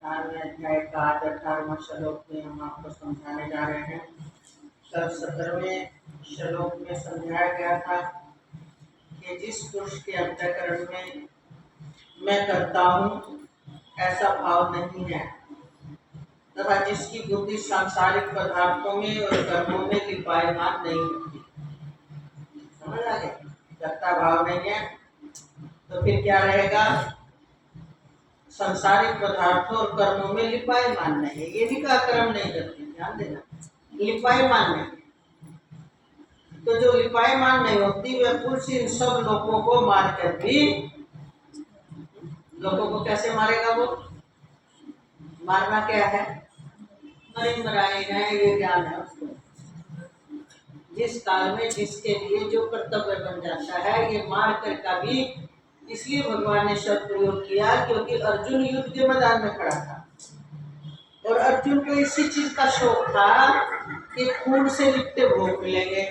18वें अध्याय का आज 18वां श्लोक में हम आपको समझाने जा रहे हैं। कल 17वें श्लोक में समझाया गया था कि जिस पुरुष के अंतःकरण में मैं करता हूँ ऐसा भाव नहीं है तथा जिसकी बुद्धि सांसारिक पदार्थों में और कर्मों में लिपायमान नहीं होती। समझ आ गया? करता भाव नहीं है तो फिर क्या रहेगा? संसारिक पदार्थों और कर्मों में लिपायमान नहीं है। ये भी का कर्म नहीं करते, ध्यान देना, लिपायमान नहीं। तो जो लिपायमान नहीं होती वह पुरुष इन सब लोगों को मार कर भी, लोगों को कैसे मारेगा? वो मारना क्या है? मरे मराए है, ये ज्ञान है उसको। जिस काल में जिसके लिए जो कर्तव्य बन जाता है, ये मार कर का भी इसलिए भगवान ने शब्द प्रयोग किया क्योंकि अर्जुन युद्ध के मैदान में खड़ा था और अर्जुन को इसी चीज का शौक था कि खून से लिपटे भोग मिलेंगे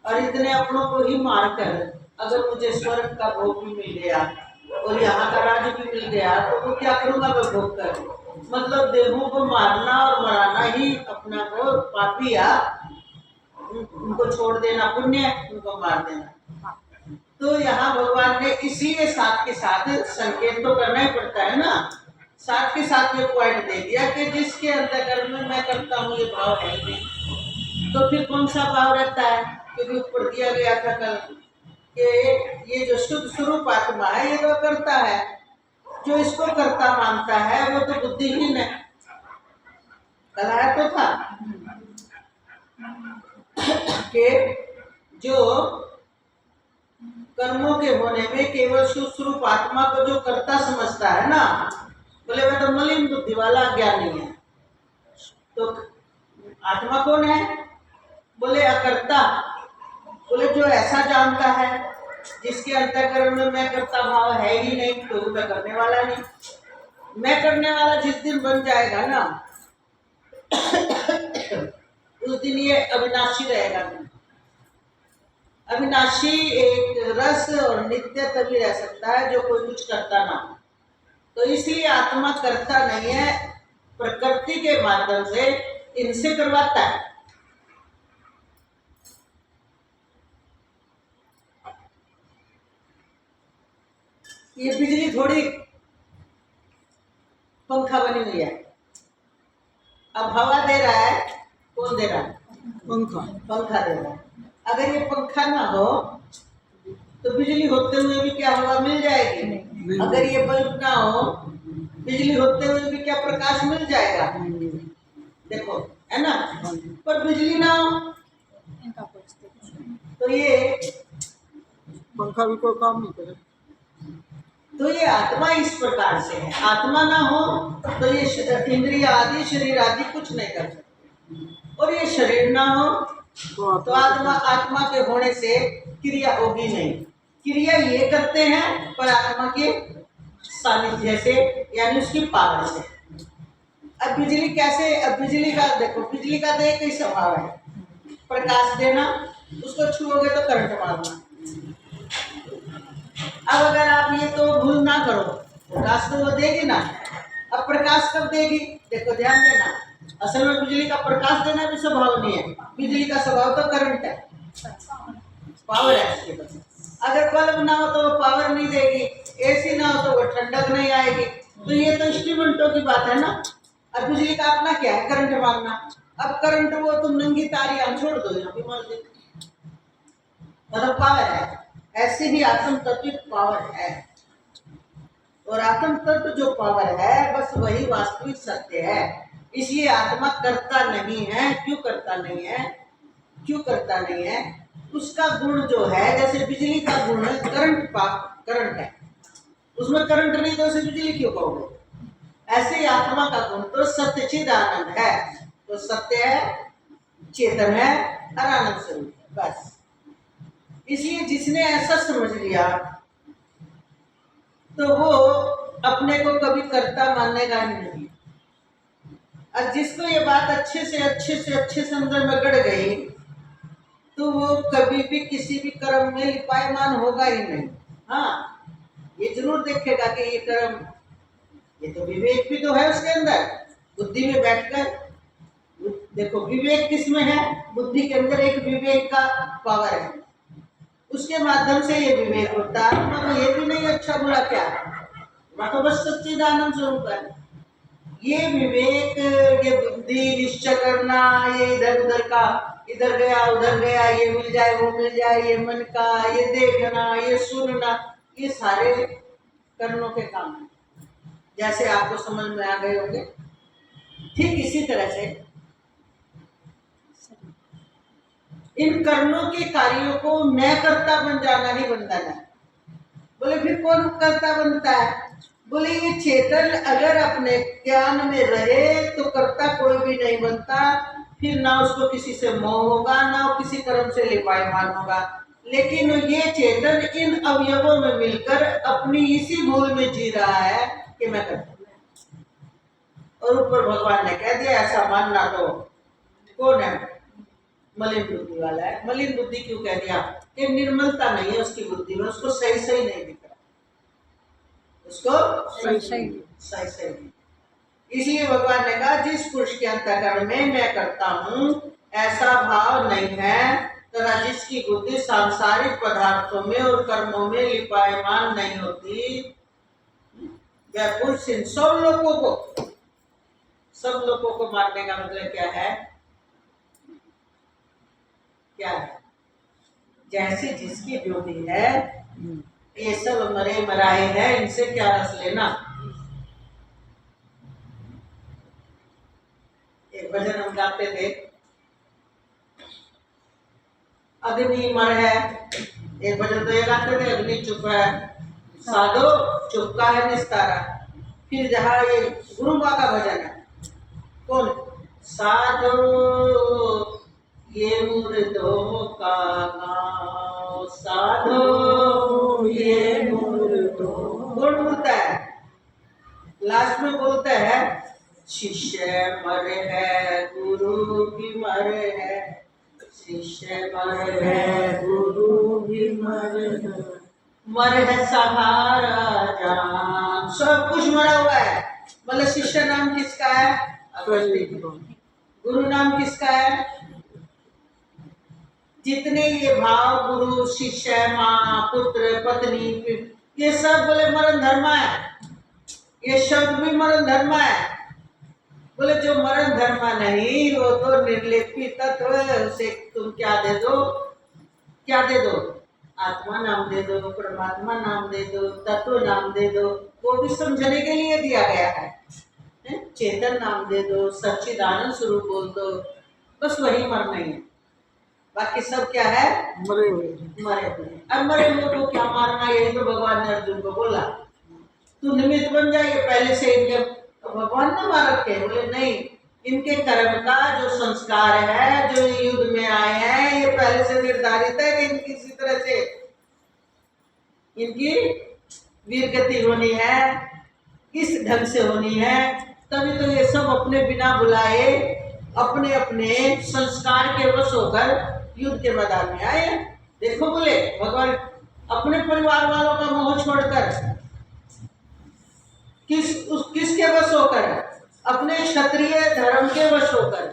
और इतने अपनों को ही मारकर अगर मुझे स्वर्ग का भोग भी मिल गया और यहाँ का राज्य भी मिल गया तो वो क्या करूंगा मैं भोग कर? मतलब देहों को मारना और मराना ही अपना को पापी या उनको छोड़ देना पुण्य, उनको मार देना। तो यहाँ भगवान ने इसीलिए साथ के साथ संकेत तो करना ही पड़ता है ना, साथ के साथ ये पॉइंट दे दिया कि जिसके अंतःकरण में मैं करता हूँ ये भाव है ही नहीं, तो फिर कौन सा भाव रहता है? क्योंकि ऊपर दिया गया था कल कि ये जो शुद्ध स्वरूप आत्मा है ये तो करता है, जो इसको करता मानता है वो तो बुद्धिहीन है। कल आया तो था कि जो कर्मों के होने में केवल शुद्ध स्वरूप आत्मा को जो कर्ता समझता है ना, बोले वह तो मलिन बुद्धि वाला ज्ञानी है। तो आत्मा कौन है? बोले अकर्ता। बोले जो ऐसा जानता है जिसके अंतःकरण में मैं करता भाव है ही नहीं, तो मैं करने वाला नहीं। मैं करने वाला जिस दिन बन जाएगा ना उस दिन ये अविनाशी रहेगा। अविनाशी एक रस और नित्य तभी रह सकता है जो कोई कुछ करता ना। तो इसलिए आत्मा करता नहीं है, प्रकृति के माध्यम से इनसे करवाता है। ये बिजली थोड़ी पंखा बनी हुई है। अब हवा दे रहा है, कौन दे रहा है? पंखा। पंखा दे रहा है। अगर ये पंखा ना हो तो बिजली होते हुए भी क्या हवा मिल जाएगी? अगर ये बल्ब ना हो, बिजली होते हुए भी क्या प्रकाश मिल जाएगा? देखो, है ना? पर बिजली ना हो तो ये पंखा भी कोई काम नहीं करे। तो ये आत्मा इस प्रकार से है। आत्मा ना हो तो ये इंद्रिय आदि शरीर आदि कुछ नहीं कर सकते, और ये शरीर ना हो तो आत्मा के होने से क्रिया होगी नहीं। क्रिया ये करते हैं पर आत्मा के सानिध्य से, यानी उसकी पावर से। अब बिजली कैसे? अब बिजली का देखो, बिजली का तो एक ही स्वभाव है, प्रकाश देना, उसको छुओगे तो करंट मारना। अब अगर आप ये तो भूल ना करो, प्रकाश तो वो देगी ना। अब प्रकाश कब देगी? देखो ध्यान देना, असल में बिजली का प्रकाश देना भी स्वभाव नहीं है, बिजली का स्वभाव तो करंट है, पावर है उसके पास। अगर बल्ब ना हो तो वो पावर नहीं देगी, एसी ना हो तो वो ठंडक नहीं आएगी। तो ये तो इंस्ट्रूमेंटों की बात है ना। अब बिजली का अपना क्या है? करंट मारना। अब करंट वो तुम नंगी तारी हम छोड़ दो, यहाँ भी मार दे, मतलब पावर है। ऐसे ही आत्म तत्व पावर है, और आत्म तत्व जो पावर है बस वही वास्तविक सत्य है। इसलिए आत्मा करता नहीं है। क्यों करता नहीं है? क्यों करता नहीं है? उसका गुण जो है, जैसे बिजली का गुण करंट, करंट है, उसमें करंट नहीं तो उसे बिजली क्यों कहोगे? ऐसे ही आत्मा का गुण तो सत्यचिद आनंद है। तो सत्य है, चेतन है और आनंद स्वरूप है, बस। इसलिए जिसने ऐसा समझ लिया तो वो अपने को कभी कर्ता मानेगा नहीं। और जिसको ये बात अच्छे से अंदर में गड़ गई तो वो कभी भी किसी भी कर्म में लिपायमान होगा ही नहीं। हाँ, ये जरूर देखेगा कि ये कर्म ये तो विवेक भी तो है उसके अंदर, बुद्धि में बैठकर। देखो विवेक किस में है, बुद्धि के अंदर एक विवेक का पावर है, उसके माध्यम से ये विवेक होता है। आत्मा को ये भी नहीं अच्छा बुरा क्या है, वह तो बस सच्चिदानंद स्वरूप है। ये विवेक, ये बुद्धि निश्चय करना, ये इधर उधर का, इधर गया उधर गया, ये मिल जाए वो मिल जाए, ये मन का, ये देखना, ये सुनना, ये सारे कर्णों के काम है। जैसे आपको समझ में आ गए होंगे, ठीक इसी तरह से इन कर्णों के कार्यों को मैं कर्ता बन जाना ही बंधन है। बोले फिर कौन कर्ता बनता है? बोले ये चेतन अगर अपने ज्ञान में रहे तो कर्ता कोई भी नहीं बनता, फिर ना उसको किसी से मोह होगा, ना किसी कर्म से लिपायमान होगा। लेकिन ये चेतन इन अवयवों में मिलकर अपनी इसी भूल में जी रहा है कि मैं कर्ता हूं। और ऊपर भगवान ने कह दिया ऐसा मानना तो कौन है? मलिन बुद्धि वाला है। मलिन बुद्धि क्यों कह दिया? कि निर्मलता नहीं है उसकी बुद्धि में, उसको सही सही नहीं दिख रहा, उसको सही नहीं। इसलिए भगवान ने कहा जिस पुरुष के अंतःकरण में मैं करता हूं ऐसा भाव नहीं है, तथा जिसकी बुद्धि सांसारिक पदार्थों में और कर्मों में लिपायमान नहीं होती, वह पुरुष इन सब लोगों को मारने का मतलब क्या है? क्या है? जैसे जिसकी जो भी है, ये सब मरे मराए हैं, इनसे क्या रस लेना। एक भजन हम गाते थे, अग्नि मर है। एक भजन तो ये गाते थे, अग्नि चुप है, साधो चुपका है निस्तारा। फिर जहाँ ये गुरु माँ का भजन है, कौन? साधो ये मुर्दों का गाँव, साधो ये मुर्दों। कौन बोलता है? लास्ट में बोलता है शिष्य मर है गुरु भी मर है, शिष्य मर है गुरु भी मर है, मर है सहारा जान। सब कुछ मरा हुआ है। मतलब शिष्य नाम किसका है? गुरु नाम किसका है? जितने ये भाव गुरु शिष्य माँ पुत्र पत्नी, ये सब बोले मरण धर्म है। ये शब्द भी मरण धर्म है। बोले जो मरण धर्म नहीं, वो तो निर्लेपी तत्व है, उसे तुम क्या दे दो? क्या दे दो? आत्मा नाम दे दो, परमात्मा नाम दे दो, तत्व नाम दे दो, वो भी समझने के लिए दिया गया है। चेतन नाम दे दो, सच्चिदानंद स्वरूप बोल दो, बस वही मरना ही है। बाकी सब क्या है? मरे हुए। अब मरे हुए को क्या मारना? यही तो भगवान ने अर्जुन को बोला, तू निमित्त बन जाइए पहले से इनके। तो भगवान ने मार रखे? बोले नहीं, इनके कर्म का जो संस्कार है, जो युद्ध में आए हैं, ये पहले से निर्धारित है कि इनकी किसी तरह से इनकी वीर गति होनी है, किस ढंग से होनी है। तभी तो ये सब अपने बिना बुलाए अपने अपने संस्कार के वश होकर युद्ध के मैदान में आए। देखो बोले भगवान अपने परिवार वालों का मोह छोड़कर किसके वश होकर? अपने क्षत्रिय धर्म के वश होकर।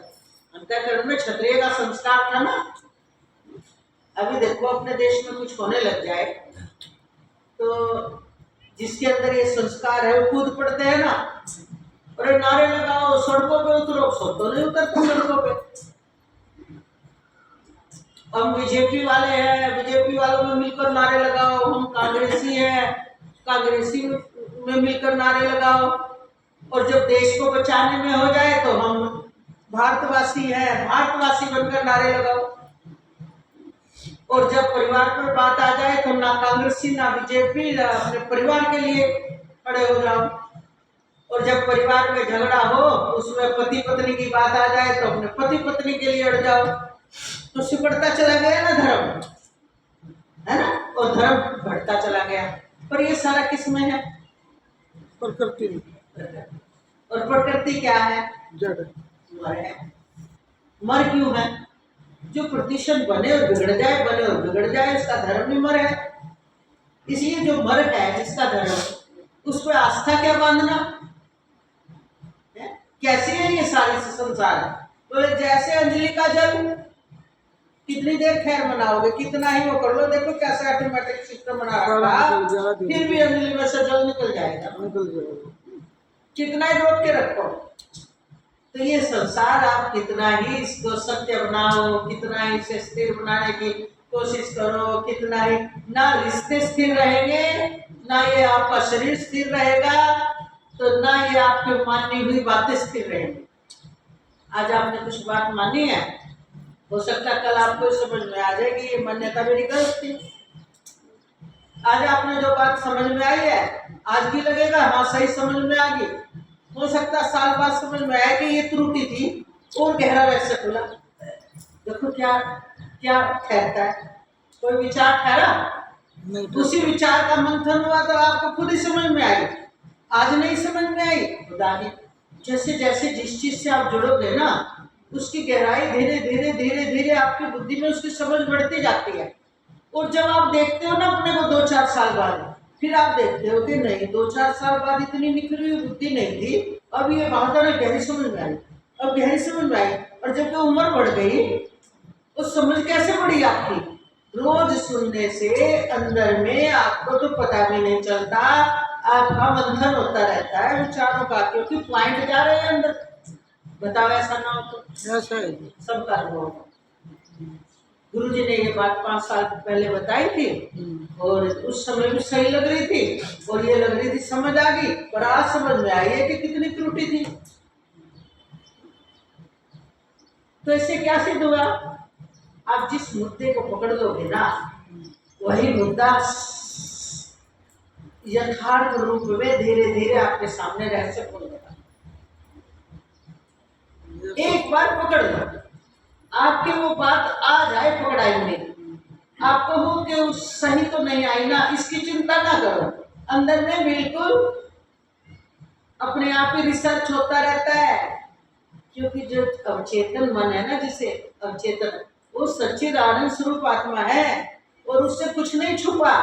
अंतःकरण में क्षत्रिय का संस्कार था ना। अभी देखो अपने देश में कुछ होने लग जाए तो जिसके अंदर ये संस्कार है वो कूद पड़ते हैं ना, अरे नारे लगाओ, सड़कों पे उतरो। सब तो नहीं उतरते सड़कों पे। हम बीजेपी वाले हैं, बीजेपी वालों में मिलकर नारे लगाओ। हम कांग्रेसी हैं, कांग्रेसी में मिलकर नारे लगाओ। और जब देश को बचाने में हो जाए तो हम भारतवासी हैं, भारतवासी बनकर नारे लगाओ। और जब परिवार पर बात आ जाए तो ना कांग्रेसी ना बीजेपी, ना अपने परिवार के लिए खड़े हो जाओ। और जब परिवार में झगड़ा हो, उसमें पति पत्नी की बात आ जाए तो अपने पति पत्नी के लिए अड़ जाओ। तो सिमटता चला गया ना धर्म, है ना, और धर्म बढ़ता चला गया। पर ये सारा किस में है? प्रकृति में। और प्रकृति क्या है? जड़। मर है। मर क्यों है? जो प्रतिशत बने और बिगड़ जाए, बने और बिगड़ जाए, उसका धर्म भी मर है। इसलिए जो मर है जिसका धर्म, उस पर आस्था क्या बांधना? कैसे है ये सारे संसार? तो जैसे अंजलि का जल, कितनी देर खैर बनाओगे, कितना ही वो कर लो, देखो कैसे ऑटोमेटिक सिस्टम बना रखा, फिर भी अंजलि में से जल निकल जाएगा, कितना ही रोक के रखो। तो ये संसार आप कितना ही इसको सत्य बनाओ, कितना ही इसे स्थिर बनाने की कोशिश करो, कितना ही, ना रिश्ते स्थिर रहेंगे, ना ये आपका शरीर स्थिर रहेगा, तो ना ये आपकी मानी हुई बातें स्थिर रहेंगी। आज आपने कुछ बात मानी है, हो सकता है कल आपको समझ में आ जाएगी ये मान्यता मेरी गलत थी। आज आपने जो बात समझ में आई है, आज भी लगेगा हाँ सही समझ में आ गई, हो सकता है साल बाद समझ में आया कि ये त्रुटि थी और गहरा रहस्य खुला। देखो क्या क्या ठहरता है, कोई विचार ठहरा, उसी विचार का मंथन हुआ तो आपको खुद ही समझ में आई। आज नहीं समझ में आई, खुदा ही जैसे जैसे जिस चीज से आप जुड़ोगे ना, उसकी गहराई धीरे धीरे धीरे धीरे आपकी बुद्धि में उसकी समझ बढ़ती जाती है। और जब आप देखते हो ना अपने को 2-4 साल बाद, फिर आप देखते हो कि नहीं 2-4 साल बाद इतनी निखरी हुई बुद्धि नहीं थी, अब ये बात है गहरी समझ में आई, अब गहरी समझ में आई। और जब उम्र बढ़ गई तो समझ कैसे बढ़ी आपकी? रोज सुनने से अंदर में आपको तो पता भी नहीं चलता, आपका मंथन होता रहता है विचारों का, क्योंकि पॉइंट जा रहे हैं अंदर। बताओ ऐसा ना हो तो ऐसा है। सबका अनुभव। गुरु जी ने ये बात 5 साल पहले बताई थी और उस समय भी सही लग रही थी और ये लग रही थी समझ आ गई, पर आज समझ में आई है कि कितनी त्रुटि थी। तो इससे क्या सिद्ध हुआ? आप जिस मुद्दे को पकड़ लोगे ना, वही मुद्दा यथार्थ रूप में धीरे धीरे आपके सामने रहस्य खोलेगा। एक बार पकड़ लो, आपके वो बात आ जाए पकड़ाई में, आपको हो कि उस सही तो नहीं आई ना, इसकी चिंता ना करो, अंदर में बिल्कुल अपने आप ही रिसर्च होता रहता है। क्योंकि जो अवचेतन मन है ना, जिसे अवचेतन, वो सच्चिद आनंद स्वरूप आत्मा है और उससे कुछ नहीं छुपा।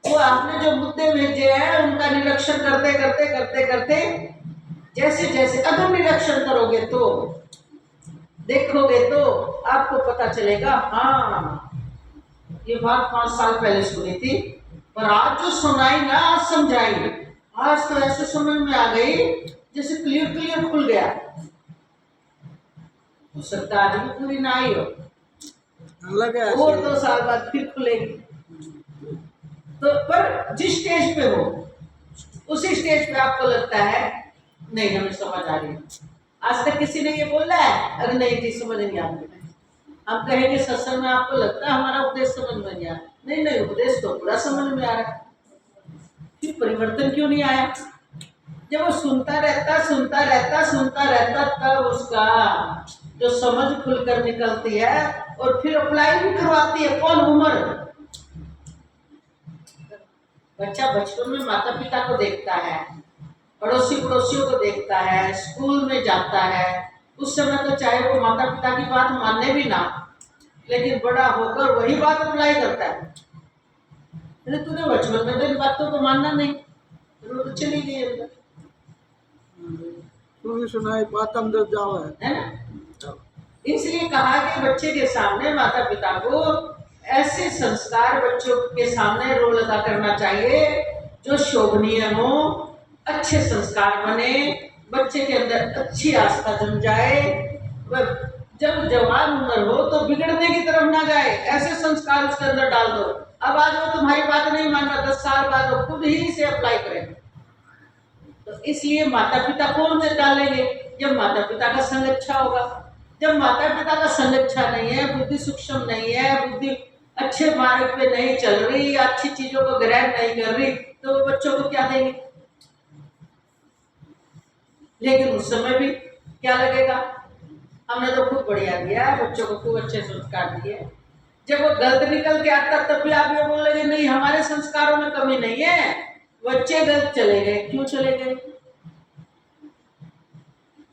वो आपने जो मुद्दे भेजे हैं उनका निरीक्षण करते करते करते करते जैसे जैसे अगर निरीक्षण करोगे तो देखोगे तो आपको पता चलेगा, हाँ ये बात 5 साल पहले सुनी थी, पर आज जो सुनाई ना, आज समझाई, आज तो ऐसे समझ में आ गई जैसे क्लियर क्लियर खुल गया। हो सकता आज भी पूरी ना आई हो, और 2 साल बाद फिर खुलेगी। तो पर जिस स्टेज पे हो उसी स्टेज पे आपको लगता है नहीं हमें समझ आ रही है। आज तक किसी ने ये बोला है अरे नहीं जी समझ नहीं आती, हम कहेंगे सत्संग में आपको लगता है हमारा उपदेश समझ में नहीं आया, नहीं नहीं उपदेश तो पूरा समझ में आ रहा है, फिर परिवर्तन क्यों नहीं आया? जब वो सुनता रहता तब उसका जो समझ खुलकर निकलती है और फिर अप्लाई भी करवाती है। कौन? उम्र। बच्चा बचपन में माता पिता को देखता है, पड़ोसी पड़ोसियों को देखता है, स्कूल में जाता है, उस समय तो चाहे वो माता पिता की बात मानने भी ना, लेकिन बड़ा होकर वही बात अप्लाई करता है। अरे तूने बचपन में तो इन बातों को मानना नहीं, तो चली गई अंदर, तू सुनाई बात अंदर जाओ है ना। इसलिए कहा कि बच्चे के सामने माता पिता को ऐसे संस्कार बच्चों के सामने रोल अदा करना चाहिए जो शोभनीय हो, अच्छे संस्कार बने, बच्चे के अंदर अच्छी आस्था जम जाए, वह जब जवान उम्र हो तो बिगड़ने की तरफ ना जाए, ऐसे संस्कार उसके अंदर डाल दो। अब आज वो तुम्हारी बात नहीं मान रहा, 10 साल बाद वो खुद ही इसे अप्लाई करेगा। तो इसलिए माता पिता कौन से डालेंगे? जब माता पिता का संग अच्छा होगा। जब माता पिता का संग अच्छा नहीं है, बुद्धि सूक्ष्म नहीं है, बुद्धि अच्छे मार्ग पे नहीं चल रही, अच्छी चीजों को ग्रहण नहीं कर रही, तो वो बच्चों को क्या देंगे? लेकिन उस समय भी क्या लगेगा, हमने तो खूब बढ़िया दिया, बच्चों को खूब अच्छे संस्कार दिए। जब वो गलत निकल के आता तब भी आप ये बोलेंगे नहीं हमारे संस्कारों में कमी नहीं है, बच्चे गलत चले गए। क्यों चले गए?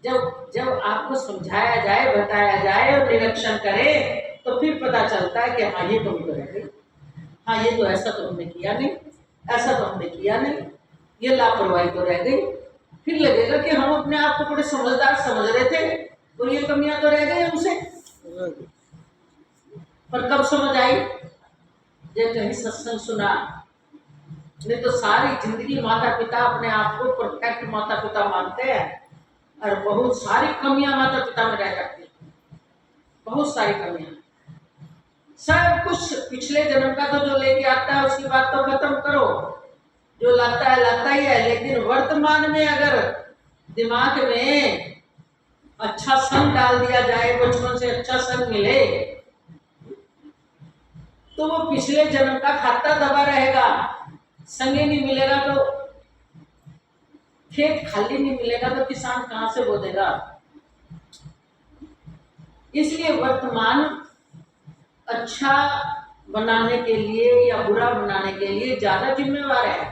जब जब आपको समझाया जाए, बताया जाए और निरीक्षण करे तो फिर पता चलता है कि हाँ ये कमी तो रह गई, हाँ ये तो ऐसा तो हमने किया नहीं, ऐसा तो हमने किया नहीं, ये लापरवाही तो रह गई, फिर लगेगा कि हम अपने आप को बड़े समझदार समझ रहे थे और ये कमियां तो रह गई हमसे। पर कब समझ आई? जब कहीं सत्संग सुना। नहीं तो सारी जिंदगी माता पिता अपने आप को परफेक्ट माता पिता मानते हैं और बहुत सारी कमियां माता पिता में रह जाती है, बहुत सारी कमियां। सब कुछ पिछले जन्म का तो जो लेके आता है उसकी बात तो खत्म करो, जो लाता ही है। लेकिन वर्तमान में अगर दिमाग में अच्छा संग डाल दिया जाए, बचपन से अच्छा संग मिले, तो वो पिछले जन्म का खाता दबा रहेगा। संग ही नहीं मिलेगा तो खेत खाली नहीं मिलेगा तो किसान कहां से बो देगा। इसलिए वर्तमान अच्छा बनाने के लिए या बुरा बनाने के लिए ज्यादा जिम्मेवार है,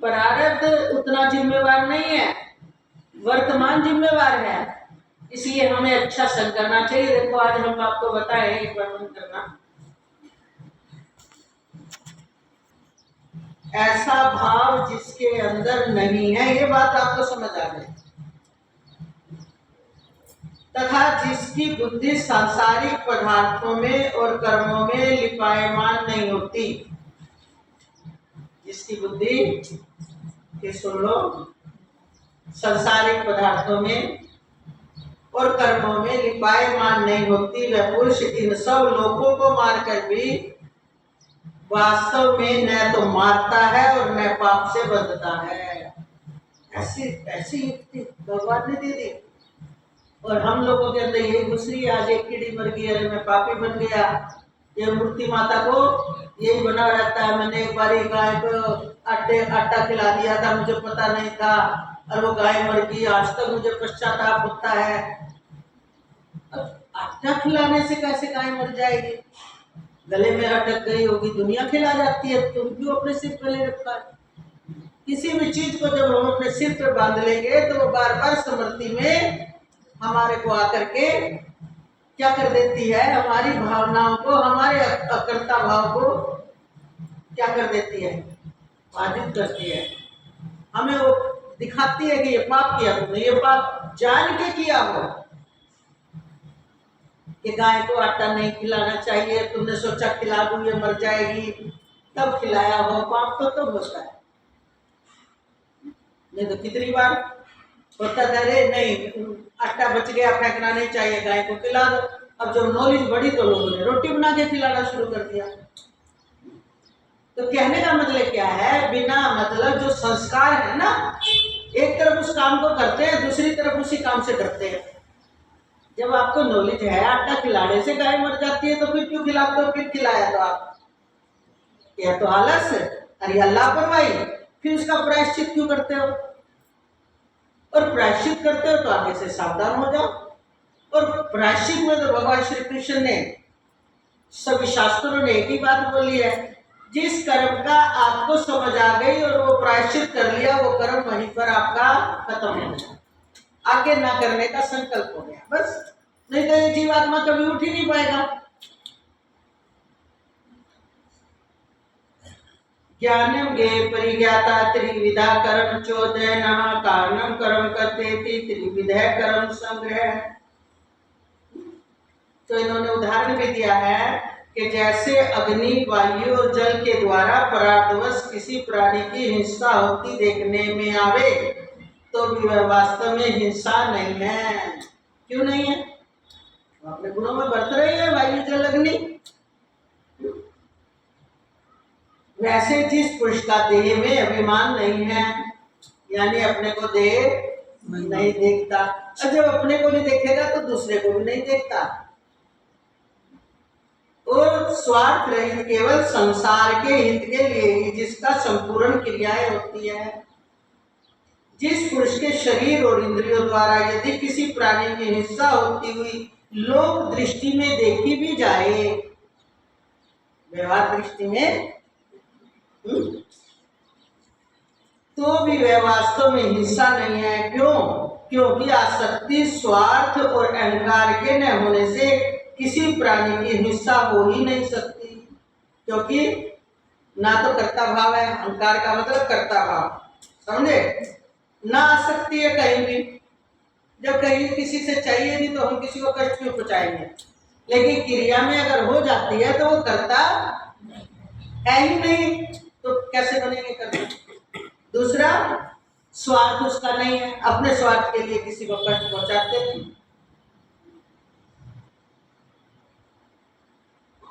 प्रारब्ध उतना जिम्मेवार नहीं है, वर्तमान जिम्मेवार है। इसलिए हमें अच्छा संग करना चाहिए। देखो आज हम आपको बताए, एक बार मन करना, ऐसा भाव जिसके अंदर नहीं है, ये बात आपको समझ आ गई। तथा जिसकी बुद्धि सांसारिक पदार्थों में और कर्मों में लिपायमान नहीं होती, जिसकी बुद्धि, ये सुन लो, सांसारिक पदार्थों में और कर्मों में लिपायमान नहीं होती, वह पुरुष इन सब लोगों को मारकर भी वास्तव में न तो मारता है और न पाप से बंधता है। ऐसी ऐसी युक्ति भगवान ने दे दी। और हम लोगों के अंदर यही घुसरी, आज एक कीड़ी मर गई, अरे मैं पापी बन गया। ये मूर्ति माता को यही बना रहता है, मैंने एक बार गाय को आटा खिला दिया था, मुझे पता नहीं था और वो गाय मर गई, आज तक मुझे पश्चाताप होता है। अब आटा खिलाने से कैसे गाय मर जाएगी? गले में अटक गई होगी, दुनिया खिला जाती है, तुम क्यों अपने सिर पे ले रखा है? किसी भी चीज को जब हम अपने सिर पे बांध लेंगे तो वो बार बार स्मृति में हमारे को आकर के क्या कर देती है, हमारी भावनाओं को, हमारे अकर्ता भाव को क्या कर देती है, बाधित करती है। हमें वो दिखाती है कि ये पाप किया तुमने, ये पाप जान के किया हो कि गाय को आटा नहीं खिलाना चाहिए, तुमने सोचा खिला दूं ये मर जाएगी, तब खिलाया हो, पाप तो तब होता है। नहीं तो कितनी बार होता था, रे नहीं आटा बच गया, फेंकना नहीं चाहिए, गाय को खिला दो। अब जब नॉलेज बढ़ी तो लोगों ने रोटी बना के खिलाना शुरू कर दिया। तो कहने का मतलब क्या है, बिना मतलब जो संस्कार है ना, एक तरफ उस काम को करते हैं, दूसरी तरफ उसी काम से करते हैं। जब आपको नॉलेज है आटा खिलाने से गाय मर जाती है तो फिर क्यों खिलाते हो? फिर खिलाया तो आप, यह तो आलस, अरे लापरवाही। फिर उसका प्रायश्चित क्यों करते हो? और प्रायश्चित करते हो तो आगे से सावधान हो जाओ। और प्रायश्चित में तो भगवान श्री कृष्ण ने, सभी शास्त्रों ने एक ही बात बोली है, जिस कर्म का आपको समझ आ गई और वो प्रायश्चित कर लिया, वो कर्म वहीं पर आपका खत्म हो गया, आगे ना करने का संकल्प हो गया, बस। नहीं तो ये जीवात्मा कभी उठ ही नहीं पाएगा। ज्ञानम गे परिज्ञाता त्रिविधा कर्म चोदय नहा कारणम कर्म करते त्रिविधय कर्म संग्रह। तो इन्होंने उदाहरण भी दिया है कि जैसे अग्नि, वायु और जल के द्वारा परार्थवश किसी प्राणी की हिंसा होती देखने में आवे तो भी वह वास्तव में हिंसा नहीं है। क्यों नहीं है? अपने गुणों में बरत रही है वायु, जल, अग्नि। वैसे जिस पुरुष का देह में अभिमान नहीं है, यानी अपने को देह नहीं देखता, और जब अपने को नहीं देखेगा तो दूसरे को भी नहीं देखता, और स्वार्थ रहित केवल संसार के हित के लिए ही जिसका संपूर्ण क्रियाएं होती है। जिस पुरुष के शरीर और इंद्रियों द्वारा यदि किसी प्राणी की हिंसा होती हुई लोक दृष्टि में देखी भी जाए, व्यवहार दृष्टि में, तो भी वह वास्तव में हिंसा नहीं है। क्यों? क्योंकि आसक्ति, स्वार्थ और अहंकार के न होने से किसी प्राणी की हिंसा हो ही नहीं सकती। क्योंकि ना तो कर्ता भाव है, अहंकार का मतलब कर्ता भाव, समझे? ना आ सकती है कहीं भी। जब कहीं किसी से चाहिए नहीं तो हम किसी को कष्ट क्यों पहुंचाएंगे। लेकिन क्रिया में अगर हो जाती है तो वो करता है ही नहीं, तो कैसे बनेंगे कर्ता। दूसरा, स्वार्थ उसका नहीं है, अपने स्वार्थ के लिए किसी को कष्ट पहुंचाते नहीं,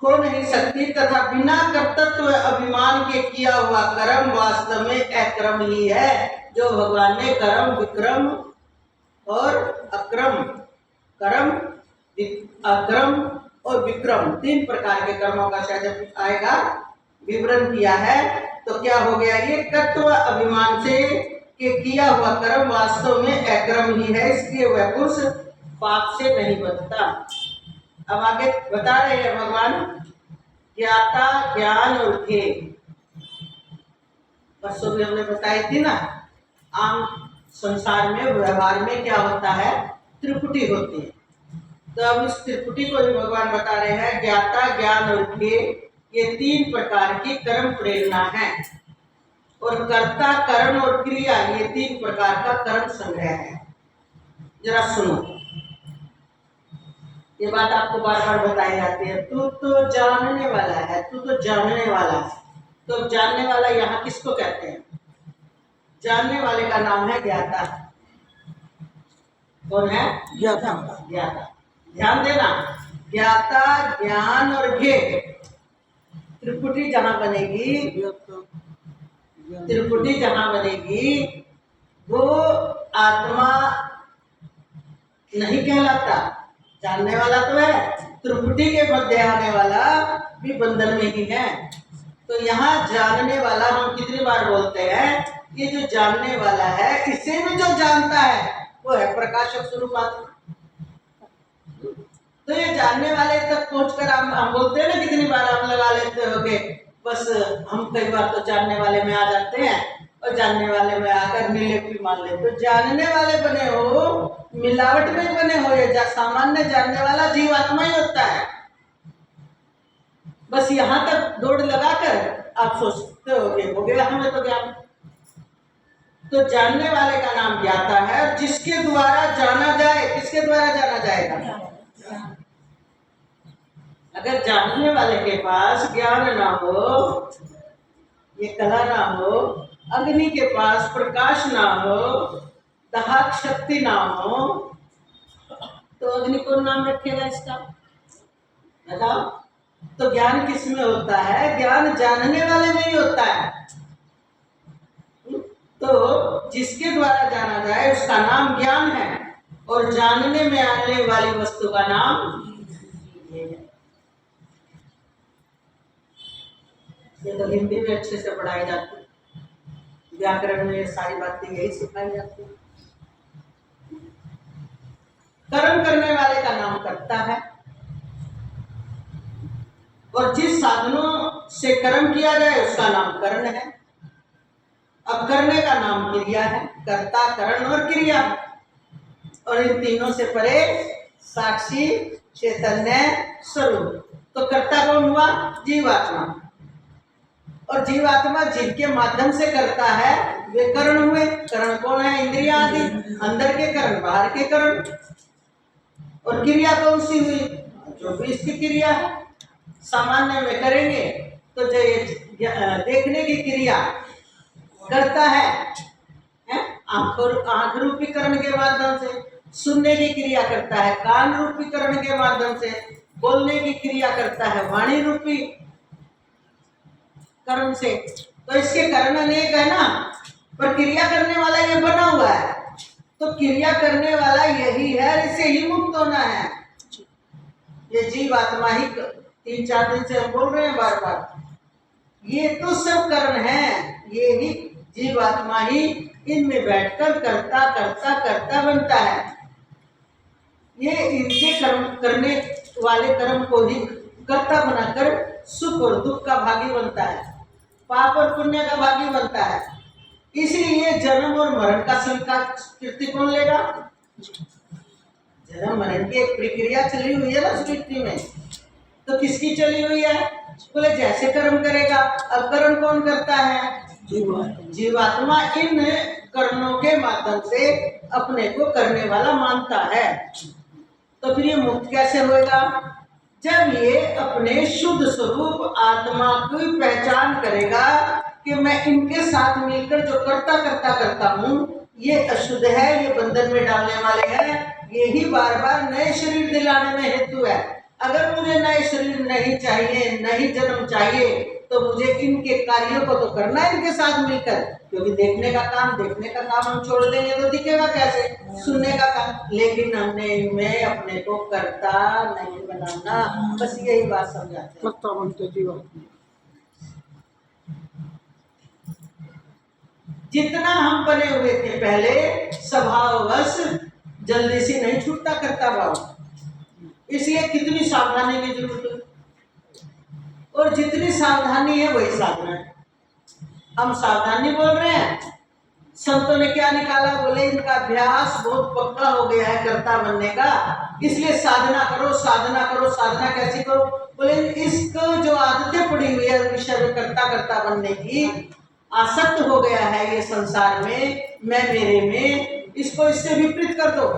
हो नहीं सकती। तथा बिना कर्तृत्व अभिमान के किया हुआ कर्म वास्तव में अक्रम ही है, जो भगवान ने कर्म विक्रम और अक्रम, कर्म अक्रम और विक्रम 3 प्रकार के कर्मों का शायद आएगा विवरण किया है। तो क्या हो गया, ये कर्तव्य अभिमान से के किया हुआ कर्म वास्तव में अक्रम ही है, इसलिए वह पुरुष पाप से नहीं बचता। अब आगे बता रहे हैं भगवान, ज्ञाता ज्ञान और ज्ञेय, परसों भी हमने बताई थी ना, आम संसार में व्यवहार में क्या होता है, त्रिपुटी होती है। तो अब इस त्रिपुटी को भी भगवान बता रहे हैं, ज्ञाता ज्ञान और ज्ञेय, ये 3 प्रकार की कर्म प्रेरणा है, और कर्ता करण और क्रिया ये 3 प्रकार का कर्म संग्रह है। जरा सुनो, ये बात आपको बार बार बताई जाती है, तू तो जानने वाला है, तू तो जानने वाला है। तो जानने वाला यहाँ किसको कहते हैं, जानने वाले का नाम है ज्ञाता। कौन है, ज्ञाता। ज्ञाता। ध्यान देना, ज्ञाता ज्ञान और ज्ञेय, त्रिपुटी जहां बनेगी, त्रिपुटी जहां बनेगी वो आत्मा नहीं कहलाता। जानने वाला तो है, त्रिपुटी के मध्य आने वाला भी बंधन में ही है। तो यहाँ जानने वाला हम कितनी बार बोलते हैं, ये जो जानने वाला है इसे भी जो जानता है वो है प्रकाशक स्वरूप आत्मा। तो ये जानने वाले तक पहुंचकर हम बोलते हैं ना, कितनी बार आप लगा लेते होगे, बस हम कई बार तो जानने वाले में आ जाते हैं और जानने वाले में आकर नीलेपी मान लेते। तो जानने वाले बने हो, मिलावट में बने हो, या सामान्य जानने वाला जीवात्मा ही होता है। बस यहाँ तक दौड़ लगाकर आप सोचते हो गया हमें तो ज्ञान। तो जानने वाले का नाम ज्ञाता है, और जिसके द्वारा जाना जाए, किसके द्वारा जाना जाएगा, अगर जानने वाले के पास ज्ञान ना हो, ये कला ना हो, अग्नि के पास प्रकाश ना हो, दाहक शक्ति ना हो, तो अग्नि को नाम रखेगा इसका, बताओ। तो ज्ञान किस में होता है, ज्ञान जानने वाले में ही होता है। तो जिसके द्वारा जाना जाए उसका नाम ज्ञान है, और जानने में आने वाली वस्तु का नाम ये है। ये तो हिंदी में अच्छे से पढ़ाई जाती है, व्याकरण में सारी बातें यही सिखाई जाती है। कर्म करने वाले का नाम कर्ता है, और जिस साधनों से कर्म किया जाए उसका नाम करण है। अब करने का नाम क्रिया है, कर्ता करण और क्रिया, और इन तीनों से परे साक्षी चैतन्य स्वरूप। तो कर्ता कौन हुआ, जीवात्मा, और जीवात्मा जिनके माध्यम से करता है वे करण हुए। करण कौन है, इंद्रिया आदि, अंदर के करण बाहर के करण। और क्रिया कौन सी हुई, जो भी इसकी क्रिया है। सामान्य में करेंगे तो जो देखने की क्रिया करता है, आंख रूपी करण के माध्यम से, सुनने की क्रिया करता है कान रूपी करण के माध्यम से, बोलने की क्रिया करता है वाणी रूपी करण से। तो इसके करण अनेक है ना, पर क्रिया करने वाला ये बना हुआ है। तो क्रिया करने वाला यही है, इसे ही मुक्त होना है। ये जीवात्मा ही 3-4 दिन से हम बोल रहे हैं बार बार, ये तो सब करण है, ये ही जीवात्मा ही इनमें बैठकर करता करता करता बनता है। ये इनके कर्म करने वाले कर्म को ही कर्ता बनाकर सुख और दुख का भागी बनता है, पाप और पुण्य का भागी बनता है। इसीलिए जन्म और मरण का स्वीकृति कौन लेगा, जन्म मरण की एक प्रक्रिया चली हुई है ना सृष्टि में। तो किसकी चली हुई है, बोले जैसे कर्म करेगा। अब कर्म कौन करता है, जीवात्मा। इन कर्मों के माध्यम से अपने को करने वाला मानता है। तो फिर ये मुक्त कैसे होएगा? जब ये अपने शुद्ध स्वरूप आत्मा की पहचान करेगा कि मैं इनके साथ मिलकर जो करता हूँ ये अशुद्ध है, ये बंधन में डालने वाले हैं, यही बार बार नए शरीर दिलाने में हेतु है। अगर मुझे नए शरीर नहीं चाहिए, नहीं जन्म चाहिए, तो मुझे इनके कार्यों को तो करना है इनके साथ मिलकर, क्योंकि देखने का काम हम छोड़ देंगे तो दिखेगा कैसे? सुनने का काम। लेकिन हमने इनमें अपने को करता नहीं बनाना, बस यही बात समझाते हैं। करता बनते जीवात्मा। जितना हम बने हुए थे पहले स्वभाववश जल्दी से नहीं छूटता करता भाव, इसलिए कितनी सावधानी की जरूरत है, और जितनी सावधानी है वही साधना है। हम सावधानी बोल रहे हैं, संतों ने क्या निकाला? बोले इनका अभ्यास बहुत पक्का हो गया है करता बनने का, इसलिए साधना करो, साधना करो। साधना कैसी करो? बोले इसको जो आदतें पड़ी हुई है विषय में करता बनने की, आसक्त हो गया है ये संसार में, मैं मेरे में, इसको इससे विपरीत कर दो,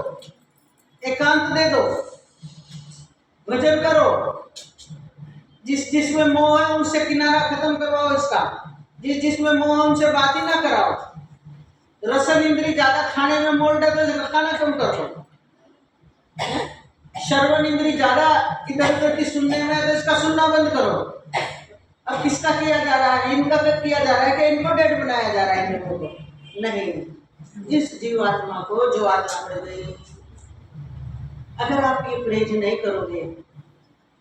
एकांत दे दो, भजन करो। जिसमें मोह है उनसे किनारा खत्म करवाओ इसका, जिसमें मोह है उनसे बात ही ना कराओ। रसन इंद्री ज्यादा खाने में मोल डालो तो खाना कम करो। श्रवण इंद्री ज्यादा इधर उधर की सुनने में है तो इसका सुनना बंद करो। अब किसका किया जा रहा है? इनका किया जा रहा है कि इनको डेड बनाया जा रहा है? इन लोगों को नहीं। जिस जीवात्मा को जो आत्मा पड़ गई, अगर आप ये परहेज नहीं करोगे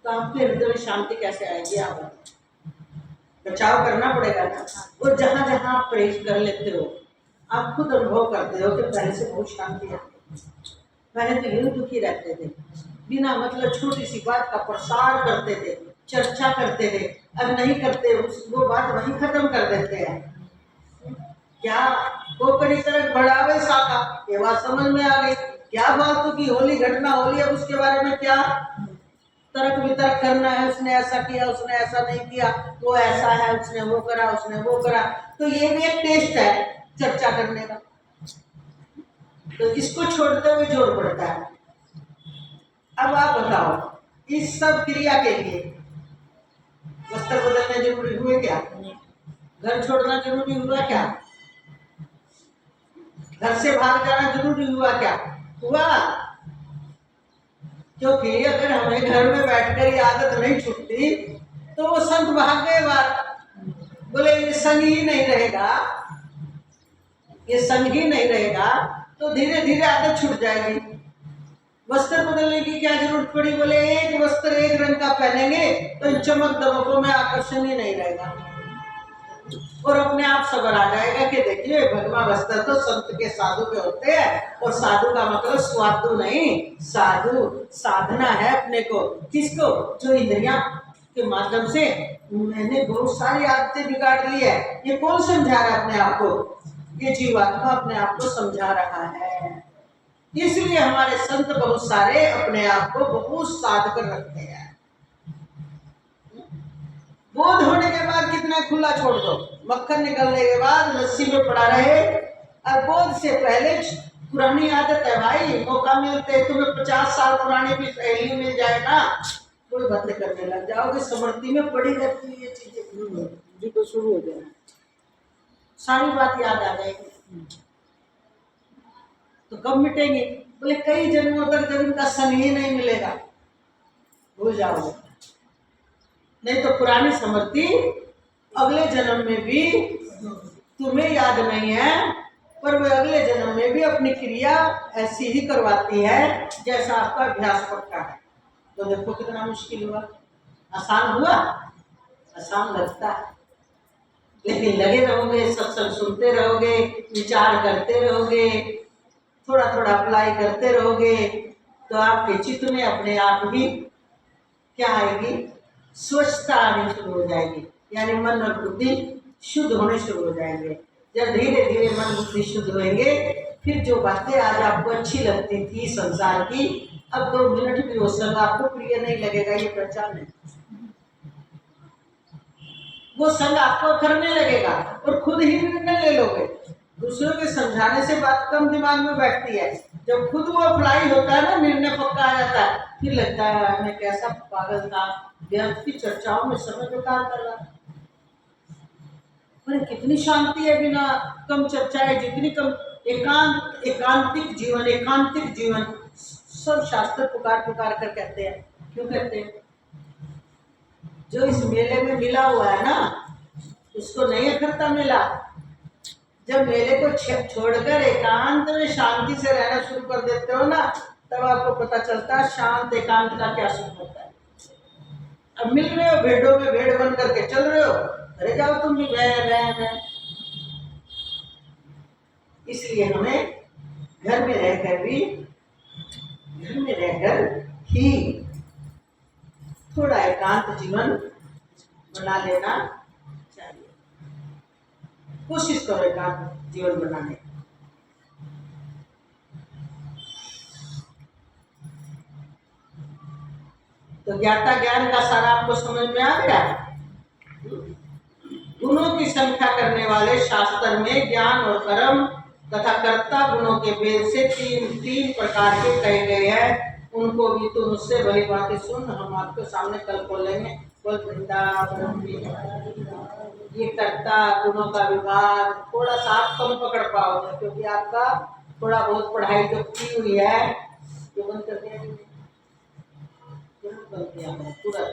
तो आपके हृदय में शांति कैसे आएगी? आप बचाव करना पड़ेगा ना। और जहां जहां आप परहेज कर लेते हो, आप खुद अनुभव करते हो कि पहले से बहुत शांति है। पहले तो यूं दुखी रहते थे, बिना मतलब छोटी सी बात का प्रसार करते थे, चर्चा करते थे। अब नहीं करते, वो बात वहीं खत्म कर देते हैं। क्या कोकरी तरह बढ़ावे साका, ये बात समझ में आ गई। क्या फालतू की होली घटना होली, अब उसके बारे में क्या तर्क वितर्क करना है? उसने ऐसा किया, उसने ऐसा नहीं किया, वो ऐसा है, उसने वो करा, उसने वो करा। तो ये भी एक टेस्ट है चर्चा करने का, तो इसको छोड़ते हुए जोर पड़ता है। अब आप बताओ, इस सब क्रिया के लिए वस्त्र बदलने जरूरी हुए क्या? घर छोड़ना जरूरी हुआ क्या? घर से भाग जाना जरूरी हुआ क्या? हुआ। क्योंकि अगर हमें घर में बैठकर ये आदत नहीं छूटती तो वो संत भाग गए बाहर। बोले ये संग ही नहीं रहेगा, ये संग ही नहीं रहेगा तो धीरे धीरे आदत छूट जाएगी। वस्त्र बदलने की क्या जरूरत पड़ी? बोले एक वस्त्र एक रंग का पहनेंगे तो इन चमक दमकों में आकर्षण ही नहीं रहेगा, और अपने आप सबर आ जाएगा कि देखिए भगवा वस्त्र तो संत के साधु के होते हैं, और साधु का मतलब स्वादु नहीं, साधु साधना है अपने को। किसको? जो इंद्रियां के माध्यम से मैंने बहुत सारी आदतें बिगाड़ ली है। ये कौन समझा रहा है अपने आप को? ये जीवात्मा अपने आप को समझा रहा है। इसलिए हमारे संत बहुत सारे अपने आप को बहुत साध कर रखते हैं। बोध होने के बाद कितना खुला छोड़ दो, मक्खन निकलने के बाद लस्सी में पड़ा रहे। और बोध से पहले पुरानी आदत है भाई, मौका मिलते तुम्हें 50 साल पुरानी भी सहेली मिल जाए ना, कोई बातें करने लग जाओगे, स्मृति में पड़ी रहती है ये चीजें, जी तो शुरू हो जाए, सारी बात याद आ जाएगी। तो कब मिटेंगे? बोले कई जन्मों तक जब इनका संग ही नहीं मिलेगा, भूल जाओगे। नहीं तो पुरानी स्मृति अगले जन्म में भी तुम्हें याद नहीं है, पर वे अगले जन्म में भी अपनी क्रिया ऐसी ही करवाती है जैसा आपका अभ्यास पक्का है। तो देखो कितना मुश्किल हुआ। आसान हुआ? आसान लगता है, लेकिन लगे रहोगे, सत्संग सुनते रहोगे, विचार करते रहोगे, थोड़ा थोड़ा अप्लाई करते रहोगे, तो आपके चित्त में अपने आप ही क्या आएगी? स्वच्छता आनी शुरू हो जाएगी, यानी मन और बुद्धि शुद्ध होने शुरू हो जाएंगे। जब धीरे धीरे मन बुद्धि शुद्ध होंगे, फिर जो बातें आज आपको अच्छी लगती थी संसार की, अब 2 मिनट भी वो संग आपको प्रिय नहीं लगेगा, ये पहचान है। वो संग आपको करने लगेगा और खुद ही निर्णय ले लोगे दूसरों के समझाने से बात कम दिमाग में बैठती है। जब खुद वो अप्लाई होता है ना, निर्णय पक्का आ जाता है, फिर लगता है मैं कैसा पागल था, व्यर्थ की चर्चाओं में समय बेकार कर रहा। अरे कितनी शांति है बिना कम चर्चाएं, जितनी कम एकांतिक जीवन, एकांतिक जीवन। सब शास्त्र पुकार पुकार कर कहते हैं। क्यों कहते हैं? जो इस मेले में मिला हुआ है ना, उसको नहीं अखरता मिला। जब मेले को छोड़कर एकांत में शांति से रहना शुरू कर देते हो ना, तब आपको पता चलता है शांत एकांत का क्या सुख होता है। अब मिल रहे हो भेड़ों में भेड़ बन करके चल रहे हो, अरे जाओ तुम भी वह। इसलिए हमें घर में रहकर ही थोड़ा एकांत जीवन बना लेना चाहिए। कोशिश करो एकांत जीवन बनाने। तो ज्ञाता ज्ञान का सारा आपको समझ में आ गया। गुणों की संख्या करने वाले शास्त्र में ज्ञान और कर्म तथा कर्ता गुणों के भेद से तीन प्रकार के कहे गए हैं। उनको भी तो मुझसे भली बातें सुन, हम आपके सामने कल बोलेंगे। बोल वृंदावन। ये कर्ता गुणों का विभाग थोड़ा सा आप कम पकड़ पाओगे, क्योंकि आपका थोड़ा बहुत पढ़ाई जो की हुई है, जो बंद कर दिया पूरा